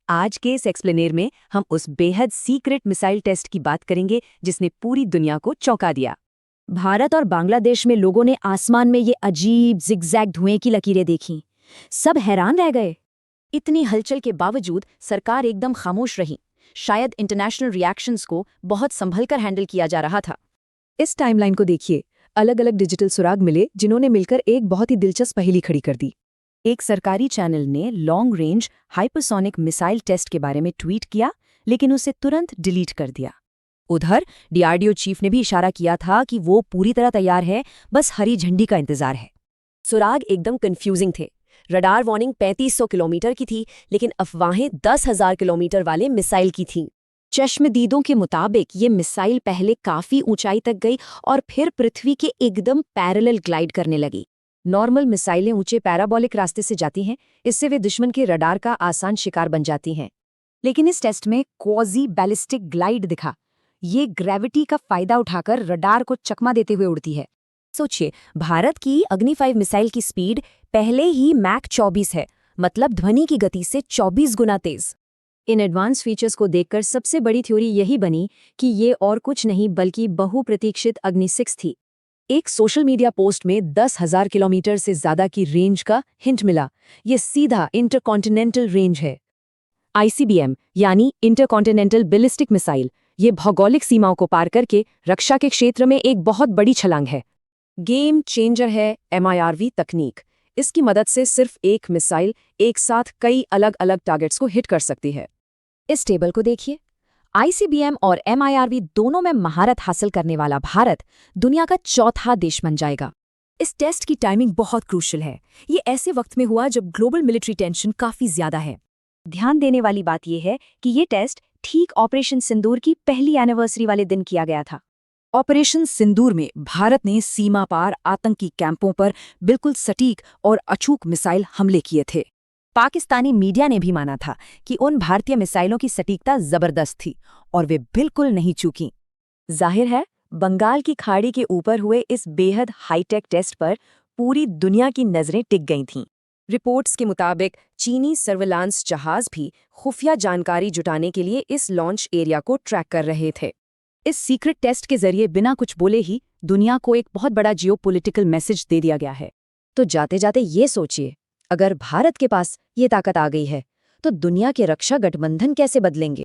आज के इस एक्सप्लेनेर में हम उस बेहद सीक्रेट मिसाइल टेस्ट की बात करेंगे जिसने पूरी दुनिया को चौंका दिया। भारत और बांग्लादेश में लोगों ने आसमान में ये अजीब जिगजैग धुएं की लकीरें देखीं। सब हैरान रह गए। इतनी हलचल के बावजूद सरकार एकदम खामोश रही। शायद इंटरनेशनल रिएक्शंस को बहुत संभलकर हैंडल किया जा रहा था। इस टाइमलाइन को देखिए। अलग अलग डिजिटल सुराग मिले जिन्होंने मिलकर एक बहुत ही दिलचस्प पहेली खड़ी कर दी। एक सरकारी चैनल ने long range hypersonic missile test के बारे में ट्वीट किया, लेकिन उसे तुरंत डिलीट कर दिया। उधर डीआरडीओ चीफ ने भी इशारा किया था कि वो पूरी तरह तैयार है, बस हरी झंडी का इंतजार है। सुराग एकदम कंफ्यूजिंग थे। रडार वार्निंग 3500 किलोमीटर की थी, लेकिन अफवाहें 10,000 किलोमीटर वाले मिसाइल की थीं। चश्मदीदों के मुताबिक ये मिसाइल पहले काफी ऊंचाई तक गई और फिर पृथ्वी के एकदम पैरेलल ग्लाइड करने लगी। नॉर्मल मिसाइलें ऊंचे पैराबोलिक रास्ते से जाती हैं, इससे वे दुश्मन के रडार का आसान शिकार बन जाती हैं। लेकिन इस टेस्ट में क्वाजी बैलिस्टिक ग्लाइड दिखा। ये ग्रेविटी का फायदा उठाकर रडार को चकमा देते हुए उड़ती है। सोचिए, भारत की अग्नि 5 मिसाइल की स्पीड पहले ही मैक 24 है, मतलब ध्वनि की गति से 24 गुना तेज। इन एडवांस फीचर्स को देखकर सबसे बड़ी थ्योरी यही बनी कि ये और कुछ नहीं बल्कि बहुप्रतीक्षित अग्नि 6 थी। एक सोशल मीडिया पोस्ट में 10,000 किलोमीटर से ज्यादा की रेंज का हिंट मिला। ये सीधा इंटरकॉन्टिनेंटल रेंज है। आईसीबीएम यानी इंटरकॉन्टिनेंटल बैलिस्टिक मिसाइल, ये भौगोलिक सीमाओं को पार करके रक्षा के क्षेत्र में एक बहुत बड़ी छलांग है। गेम चेंजर है MIRV तकनीक। इसकी मदद से सिर्फ एक मिसाइल एक साथ कई अलग अलग टारगेट्स को हिट कर सकती है। इस टेबल को देखिए। आईसीबीएम और MIRV दोनों में महारत हासिल करने वाला भारत दुनिया का चौथा देश बन जाएगा। इस टेस्ट की टाइमिंग बहुत क्रूशियल है। ये ऐसे वक्त में हुआ जब ग्लोबल मिलिट्री टेंशन काफी ज्यादा है। ध्यान देने वाली बात यह है कि ये टेस्ट ठीक ऑपरेशन सिंदूर की पहली एनिवर्सरी वाले दिन किया गया था। ऑपरेशन सिंदूर में भारत ने सीमा पार आतंकी कैंपों पर बिल्कुल सटीक और अचूक मिसाइल हमले किए थे। पाकिस्तानी मीडिया ने भी माना था कि उन भारतीय मिसाइलों की सटीकता जबरदस्त थी और वे बिल्कुल नहीं चूकीं। जाहिर है, बंगाल की खाड़ी के ऊपर हुए इस बेहद हाईटेक टेस्ट पर पूरी दुनिया की नजरें टिक गई थीं। रिपोर्ट्स के मुताबिक चीनी सर्विलांस जहाज भी खुफिया जानकारी जुटाने के लिए इस लॉन्च एरिया को ट्रैक कर रहे थे। इस सीक्रेट टेस्ट के जरिए बिना कुछ बोले ही दुनिया को एक बहुत बड़ा जियोपॉलिटिकल मैसेज दे दिया गया है। तो जाते जाते ये सोचिए, अगर भारत के पास ये ताकत आ गई है तो दुनिया के रक्षा गठबंधन कैसे बदलेंगे।